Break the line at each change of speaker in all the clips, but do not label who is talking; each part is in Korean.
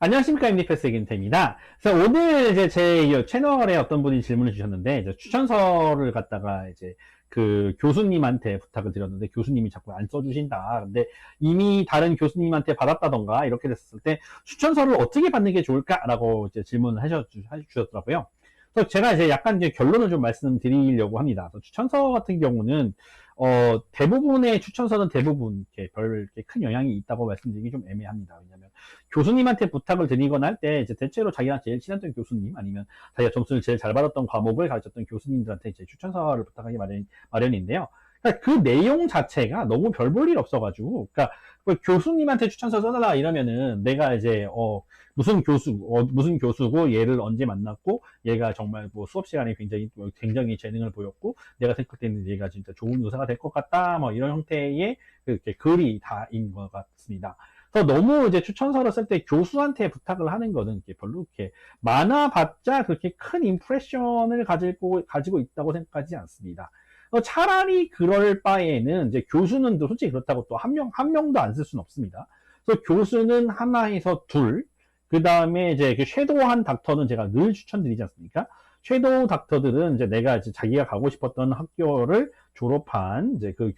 안녕하십니까, MD패스 김태입니다. 그래서 오늘 이제 제 채널에 어떤 분이 질문을 주셨는데, 이제 추천서를 갖다가 이제 그 교수님한테 부탁을 드렸는데, 교수님이 자꾸 안 써주신다. 근데 이미 다른 교수님한테 받았다던가, 이렇게 됐을 때, 추천서를 어떻게 받는 게 좋을까라고 이제 질문을 해주셨더라고요. 그래서 제가 이제 약간 이제 결론을 좀 말씀드리려고 합니다. 그래서 추천서 같은 경우는 대부분의 추천서는 대부분 이렇게 이렇게 큰 영향이 있다고 말씀드리기 좀 애매합니다. 왜냐하면 교수님한테 부탁을 드리거나 할 때 이제 대체로 자기랑 제일 친했던 교수님 아니면 자기가 점수를 제일 잘 받았던 과목을 가르쳤던 교수님들한테 이제 추천서를 부탁하기 마련인데요. 그러니까 그 내용 자체가 너무 별 볼 일 없어가지고, 그러니까 그 교수님한테 추천서 써달라 이러면은 내가 이제 무슨 교수고 얘를 언제 만났고 얘가 정말 뭐 수업 시간에 굉장히 재능을 보였고 내가 생각할 때는 얘가 진짜 좋은 의사가 될 것 같다 뭐 이런 형태의 이렇게 글이 다인 것 같습니다. 그래서 너무 이제 추천서를 쓸 때 교수한테 부탁을 하는 거는 이렇게 별로 이렇게 많아봤자 그렇게 큰 임프레션을 가지고 있다고 생각하지 않습니다. 차라리 그럴 바에는 이제 교수는 또 솔직히 그렇다고 또 한 명도 안 쓸 수는 없습니다. 그래서 교수는 하나에서 둘, 그 다음에 이제 그 섀도우한 닥터는 제가 늘 추천드리지 않습니까? 섀도우 닥터들은 이제 내가 이제 자기가 가고 싶었던 학교를 졸업한 이제 그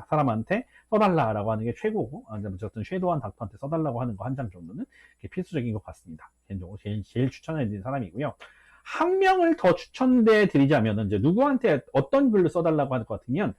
사람한테 써달라라고 하는 게 최고고, 어쨌든 섀도우한 닥터한테 써달라고 하는 거 한 장 정도는 필수적인 것 같습니다. 개인적으로 제일 추천해드리는 사람이고요. 한 명을 더 추천해 드리자면 이제 누구한테 어떤 글을 써달라고 할 것 같으면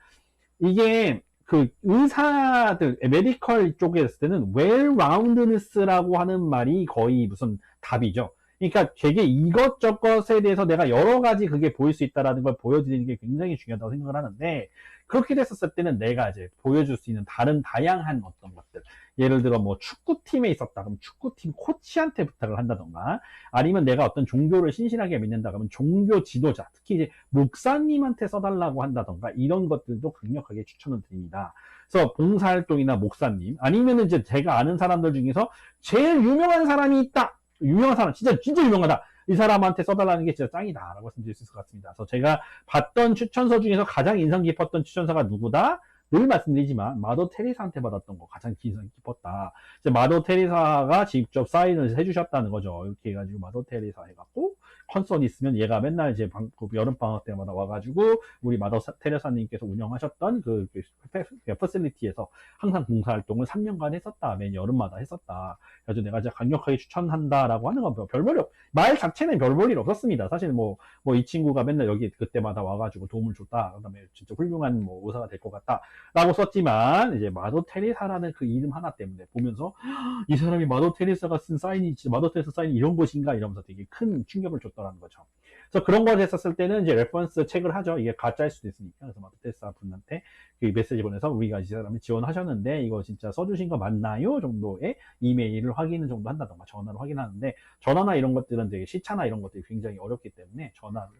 이게 그 의사들 메디컬 쪽에 있을 때는 well-roundedness라고 하는 말이 거의 무슨 답이죠. 그러니까 되게 이것저것에 대해서 내가 여러 가지 그게 보일 수 있다라는 걸 보여드리는 게 굉장히 중요하다고 생각을 하는데 그렇게 됐었을 때는 내가 이제 보여줄 수 있는 다양한 어떤 것들 예를 들어 뭐 축구팀에 있었다 그러면 축구팀 코치한테 부탁을 한다던가 아니면 내가 어떤 종교를 신실하게 믿는다 그러면 종교 지도자 특히 이제 목사님한테 써달라고 한다던가 이런 것들도 강력하게 추천을 드립니다. 그래서 봉사활동이나 목사님 아니면 이제 제가 아는 사람들 중에서 제일 유명한 사람이 있다. 유명한 사람 진짜 유명하다. 이 사람한테 써달라는 게 진짜 짱이다 라고 말씀드릴 수 있을 것 같습니다. 그래서 제가 봤던 추천서 중에서 가장 인상 깊었던 추천서가 누구다? 늘 말씀드리지만 마더 테레사한테 받았던 거 가장 인상 깊었다. 이제 마더 테레사가 직접 사인을 해주셨다는 거죠. 이렇게 해가지고 마더 테레사 해갖고 컨서트 있으면 얘가 맨날 이제 여름 방학 때마다 와가지고 우리 마더 테레사님께서 운영하셨던 그 퍼실리티에서 항상 봉사활동을 3년간 했었다. 매년 여름마다 했었다. 그래서 내가 진짜 강력하게 추천한다라고 하는 건 말 자체는 별 볼 일 없었습니다. 사실 뭐 이 친구가 맨날 여기 그때마다 와가지고 도움을 줬다. 그다음에 진짜 훌륭한 뭐 의사가 될 것 같다. 라고 썼지만 이제 마더 테레사라는 그 이름 하나 때문에 보면서 이 사람이 마더 테레사가 쓴 사인이 마더 테레사 사인이 이런 것인가 이러면서 되게 큰 충격을 줬더라는 거죠. 그래서 그런 걸 했었을 때는 이제 레퍼런스 체크를 하죠. 이게 가짜일 수도 있으니까. 그래서 마더 테레사 분한테 그 메시지 보내서 우리가 이 사람이 지원하셨는데 이거 진짜 써주신 거 맞나요? 정도의 이메일을 확인을 정도 한다던가 전화로 확인하는데 전화나 이런 것들은 되게 시차나 이런 것들이 굉장히 어렵기 때문에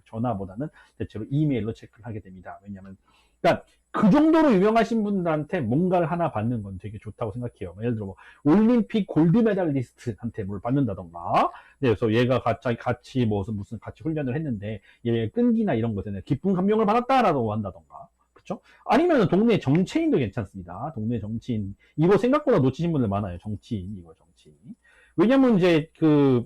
전화보다는 대체로 이메일로 체크를 하게 됩니다. 왜냐하면 그러니까 그 정도로 유명하신 분들한테 뭔가를 하나 받는 건 되게 좋다고 생각해요. 예를 들어 뭐 올림픽 골드 메달리스트한테 뭘 받는다던가. 네, 그래서 얘가 같이 무슨 같이 훈련을 했는데 얘 끈기나 이런 것에 기쁜 감명을 받았다라고 한다던가. 그렇죠? 아니면 동네 정치인도 괜찮습니다. 동네 정치인 이거 생각보다 놓치신 분들 많아요. 정치인. 왜냐면 이제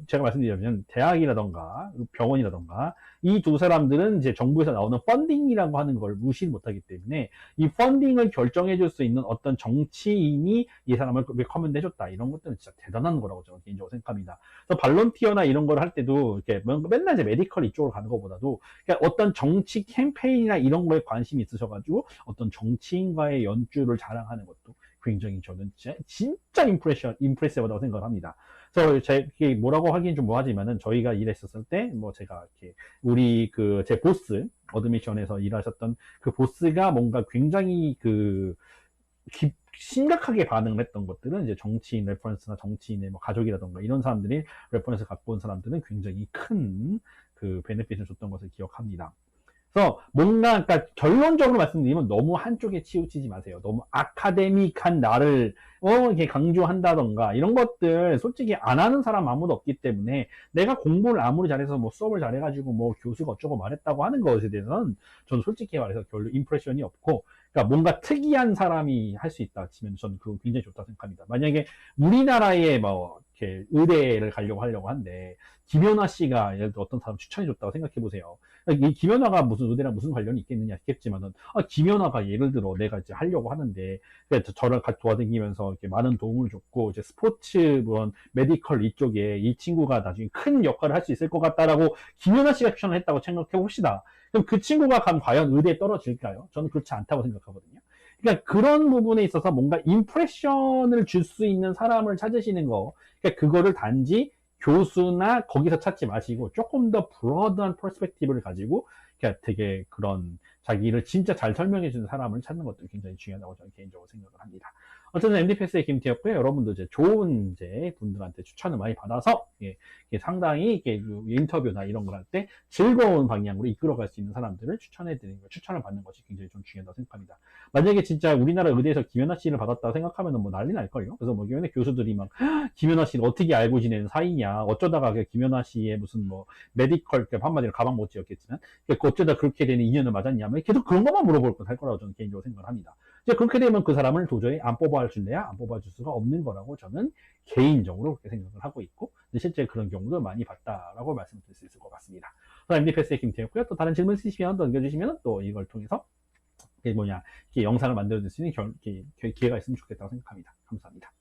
제가 말씀드리자면 대학이라던가 병원이라던가 이 두 사람들은 이제 정부에서 나오는 펀딩이라고 하는 걸 무시를 못하기 때문에 이 펀딩을 결정해 줄 수 있는 어떤 정치인이 이 사람을 레커멘드 해줬다. 이런 것들은 진짜 대단한 거라고 저는 개인적으로 생각합니다. 그래서 발론티어나 이런 걸 할 때도 이렇게 맨날 이제 메디컬 이쪽으로 가는 것보다도 그러니까 어떤 정치 캠페인이나 이런 거에 관심이 있으셔가지고 어떤 정치인과의 연주를 자랑하는 것도 굉장히 저는 진짜 임프레시브하다고 생각을 합니다. 그래서 제가 뭐라고 하긴 좀 뭐하지만은 저희가 일했었을 때 뭐 제가 이렇게 우리 제 보스 어드미션에서 일하셨던 그 보스가 뭔가 굉장히 심각하게 반응을 했던 것들은 이제 정치인 레퍼런스나 정치인의 뭐 가족이라던가 이런 사람들이 레퍼런스 갖고 온 사람들은 굉장히 큰 베네핏을 줬던 것을 기억합니다. 그래서 뭔가 그러니까 결론적으로 말씀드리면 너무 한쪽에 치우치지 마세요. 너무 아카데믹한 나를 이렇게 강조한다던가 이런 것들 솔직히 안 하는 사람 아무도 없기 때문에 내가 공부를 아무리 잘해서 뭐 수업을 잘해가지고 뭐 교수가 어쩌고 말했다고 하는 것에 대해서는 저는 솔직히 말해서 별로 임프레션이 없고 그러니까 뭔가 특이한 사람이 할 수 있다 치면 저는 그거 굉장히 좋다고 생각합니다. 만약에 우리나라에 뭐 이렇게 의대를 가려고 하려고 한데, 김연아 씨가 예를 들어 어떤 사람 추천해줬다고 생각해보세요. 이 김연아가 무슨 의대랑 무슨 관련이 있겠느냐 싶겠지만은, 김연아가 예를 들어 내가 이제 하려고 하는데, 저를 같이 도와다니면서 이렇게 많은 도움을 줬고, 이제 스포츠, 그런 메디컬 이쪽에 이 친구가 나중에 큰 역할을 할 수 있을 것 같다라고 김연아 씨가 추천을 했다고 생각해봅시다. 그럼 그 친구가 과연 의대에 떨어질까요? 저는 그렇지 않다고 생각하거든요. 그러니까 그런 부분에 있어서 뭔가 임프레션을 줄 수 있는 사람을 찾으시는 거, 그러니까 그거를 단지 교수나 거기서 찾지 마시고 조금 더 브로드한 퍼스펙티브를 가지고 그러니까 되게 그런 자기를 진짜 잘 설명해 주는 사람을 찾는 것도 굉장히 중요하다고 저는 개인적으로 생각을 합니다. 어쨌든 MDPS의 김태였고요. 여러분도 이제 좋은 이제 분들한테 추천을 많이 받아서 상당히 이렇게 인터뷰나 이런 걸 할 때 즐거운 방향으로 이끌어갈 수 있는 사람들을 추천해 드리는 거, 추천을 받는 것이 굉장히 좀 중요하다고 생각합니다. 만약에 진짜 우리나라 의대에서 김연아 씨를 받았다고 생각하면 뭐 난리 날걸요? 그래서 뭐 김연아 교수들이 막 김연아 씨를 어떻게 알고 지내는 사이냐, 어쩌다가 김연아 씨의 무슨 뭐 메디컬, 한마디로 가방 못 지었겠지만 어쩌다 그렇게 되는 인연을 맞았냐면 계속 그런 것만 물어볼 것 할 거라고 저는 개인적으로 생각을 합니다. 이제 그렇게 되면 그 사람을 도저히 안 뽑아줄래야 안 뽑아줄 수가 없는 거라고 저는 개인적으로 그렇게 생각을 하고 있고, 실제 그런 경우도 많이 봤다라고 말씀드릴 수 있을 것 같습니다. MDPS의 김태였고요. 또 다른 질문 있으시면 또 남겨주시면 또 이걸 통해서 이게 영상을 만들어줄 수 있는 기회가 있으면 좋겠다고 생각합니다. 감사합니다.